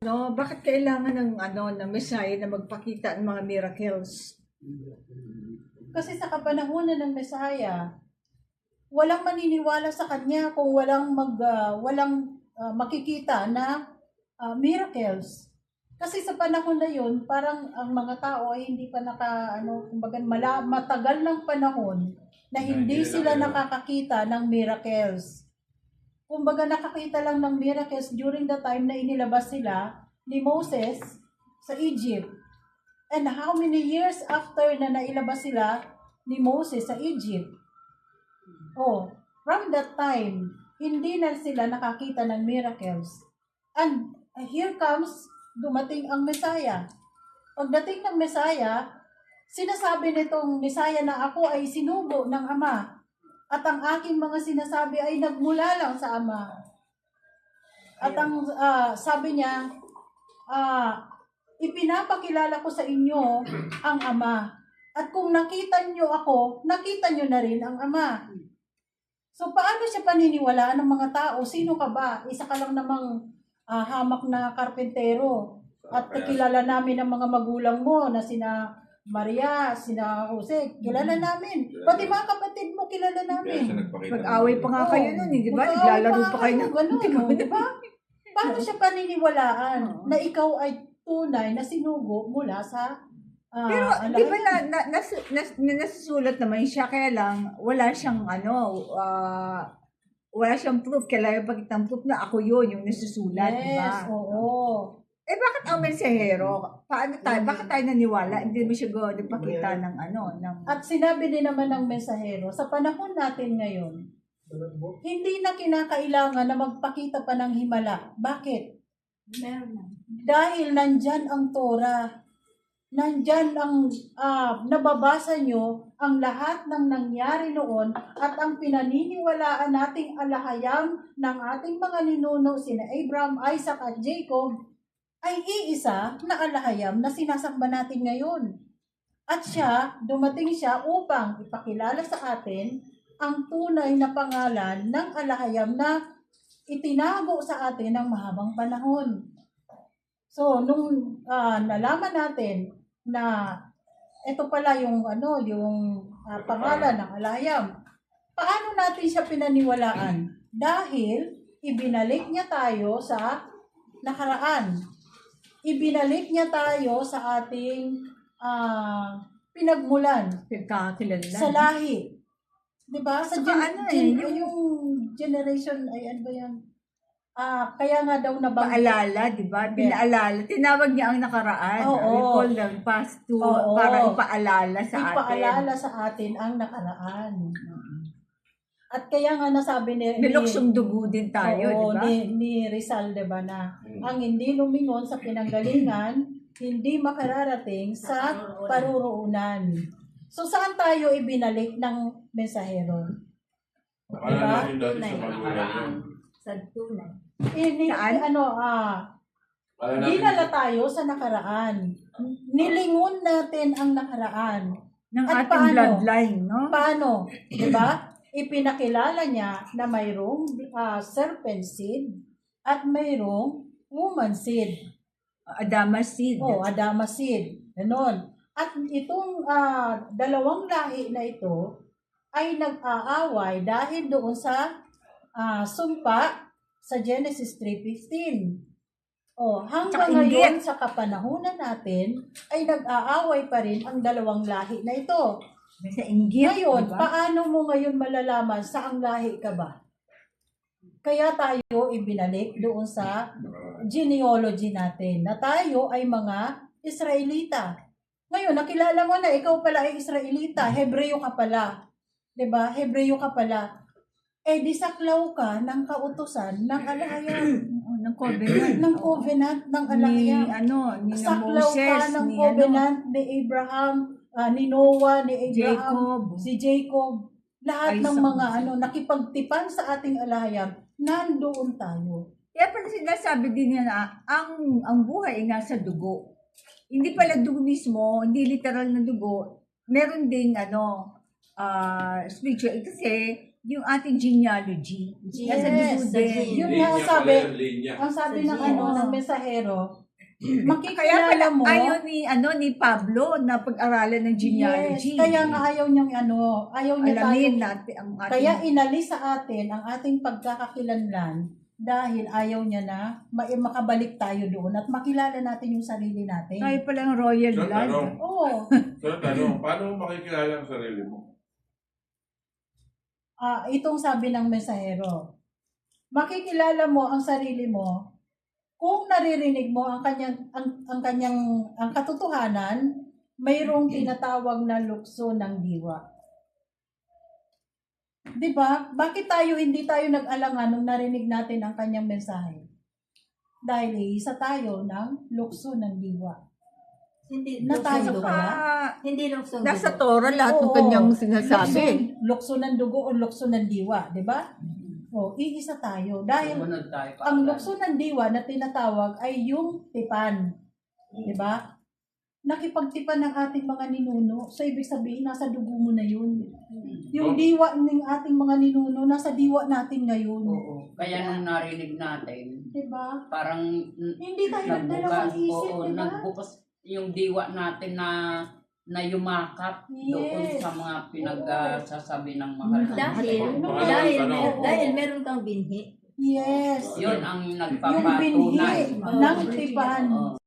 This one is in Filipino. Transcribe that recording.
No, bakit kailangan ng Messiah na magpakita ng mga miracles? Kasi sa kapanahunan ng Mesaya, walang maniniwala sa kanya kung walang makikita na miracles. Kasi sa panahon na yun, parang ang mga tao ay hindi pa kumbaga matagal ng panahon na hindi sila nakakakita ng miracles. Kumbaga nakakita lang ng miracles during the time na inilabas sila ni Moses sa Egypt. And how many years after na nailabas sila ni Moses sa Egypt? From that time, hindi na sila nakakita ng miracles. And here comes, dumating ang Messiah. Pagdating ng Messiah, sinasabi nitong Messiah na ako ay sinugo ng Ama. At ang aking mga sinasabi ay nagmula lang sa Ama. At ang sabi niya, ipinapakilala ko sa inyo ang Ama. At kung nakita niyo ako, nakita niyo na rin ang Ama. So paano siya paniniwalaan ng mga tao? Sino ka ba? Isa ka lang namang hamak na karpentero. At kilala namin ang mga magulang mo na sina Maria, sina Jose, kilala namin. Pati mga kapatid mo, kilala namin. Pag-away pa nga kayo nun, di ba? Naglalaro pa kayo ng di ba? Paano siya paniniwalaan na ikaw ay tunay na sinugo mula sa pero di ba nasusulat naman siya, kaya lang wala siyang wala siyang proof. Kailangan pagkitang proof na ako yun, yung nasusulat, di ba? Yes, oo. Bakit ang mensahero? Bakit tayo naniwala? Hindi mo siya pakita ng At sinabi din naman ng mensahero, sa panahon natin ngayon, hindi na kinakailangan na magpakita pa ng himala. Bakit? Dahil nandyan ang Torah. Nandyan ang nababasa nyo ang lahat ng nangyari noon at ang pinaniniwalaan nating alahayam ng ating mga ninuno, sina Abraham, Isaac at Jacob, ay iisa na alahayam na sinasamba natin ngayon. At dumating siya upang ipakilala sa atin ang tunay na pangalan ng alahayam na itinago sa atin ng mahabang panahon. So, nung nalaman natin na ito pala yung pangalan ng alahayam, paano natin siya pinaniwalaan? Dahil ibinalik niya tayo sa nakaraan. Ibinalik niya tayo sa ating pinagmulan. Sa lahi. Diba? Yung generation, ay ano ba yan? Kaya nga daw paalala, diba? Pinaalala. Tinawag niya ang nakaraan. We call them past to para ipaalala sa atin. Ipaalala sa atin ang nakaraan. At kaya nga nasabi ni Niluksong dugo din tayo, diba? Ni Rizal, diba, na ang hindi lumingon sa pinanggalingan, hindi makararating sa paruroonan. So, saan tayo ibinalik ng mensahero? Diba? Sa tunay. Dinala tayo sa nakaraan. Nilingon natin ang nakaraan. Ng ating bloodline, no? Paano? Diba? Ipinakilala niya na mayroong serpent seed at mayroong woman seed. Adama seed. Adama seed. Ganon. At itong dalawang lahi na ito ay nag-aaway dahil doon sa sumpa sa Genesis 3:15. Hanggang ngayon sa kapanahunan natin ay nag-aaway pa rin ang dalawang lahi na ito. Ngayon, diba? Paano mo ngayon malalaman saang lahi ka ba? Kaya tayo ibinalik doon sa genealogy natin na tayo ay mga Israelita. Ngayon, nakilala mo na ikaw pala ay Israelita, Hebreo ka pala. Diba? Hebreo ka pala. Di saklaw ka ng kautusan ng alahayam. Ng covenant. Ng covenant ng alahayam. Ni saklaw Moses, ka ng covenant ni Abraham, ni Noah, ni Abraham, si Jacob. Lahat ng mga nakipagtipan sa ating alahayam, nandoon tayo. Kaya pala sinasabi din niya na ang buhay ay nasa dugo. Hindi pala dugo mismo, hindi literal na dugo. Meron din spiritual. Kasi yung ating genealogy. Nasa Yes, dugo din. Yun Linya nga pala sabi, yun, linya. ang sabi Sa ng Gino. ng mensahero, Kaya makikilala pala mo. ayaw ni Pablo na pag-aralan ng genealogy. Yes, kaya nga ayaw niyang ayaw niya alamin tayo. natin ang ating Kaya inalis sa atin ang ating pagkakakilanlan dahil ayaw niya na makabalik tayo doon at makilala natin yung sarili natin. tayo palang royal So, blood. tanong, Oo. paano mo makikilala ang sarili mo? Itong sabi ng mensahero, makikilala mo ang sarili mo kung naririnig mo ang katotohanan, mayroong tinatawag na lukso ng diwa. 'Di ba? Bakit hindi tayo nag-alangan nung narinig natin ang kanyang mensahe? Dahil isa tayo ng lukso ng diwa. Hindi Na tayo luksong kaya? dugo. Hindi luksong Nasa dugo. Torah lahat ng Oo. kanyang sinasabi. Lukso ng dugo o lukso ng diwa, 'di ba? O, iisa tayo. Dahil Sumunod tayo. ang lukso ng diwa na tinatawag ay yung tipan. Di ba? Nakipagtipan ng ating mga ninuno. So, ibig sabihin, nasa dugo mo na yun. Yung diwa ng ating mga ninuno, nasa diwa natin ngayon. Oo. Kaya nung narinig natin, Di ba? parang Hindi tayo nagdalawang isip, di ba? nagbukas yung diwa natin na yumakap doon Yes. sa mga pinagsasabi ng mahal na Dahil meron kang binhi. Yes. Yun ang Yung binhi nagpapatunay. ng tipan. Oo.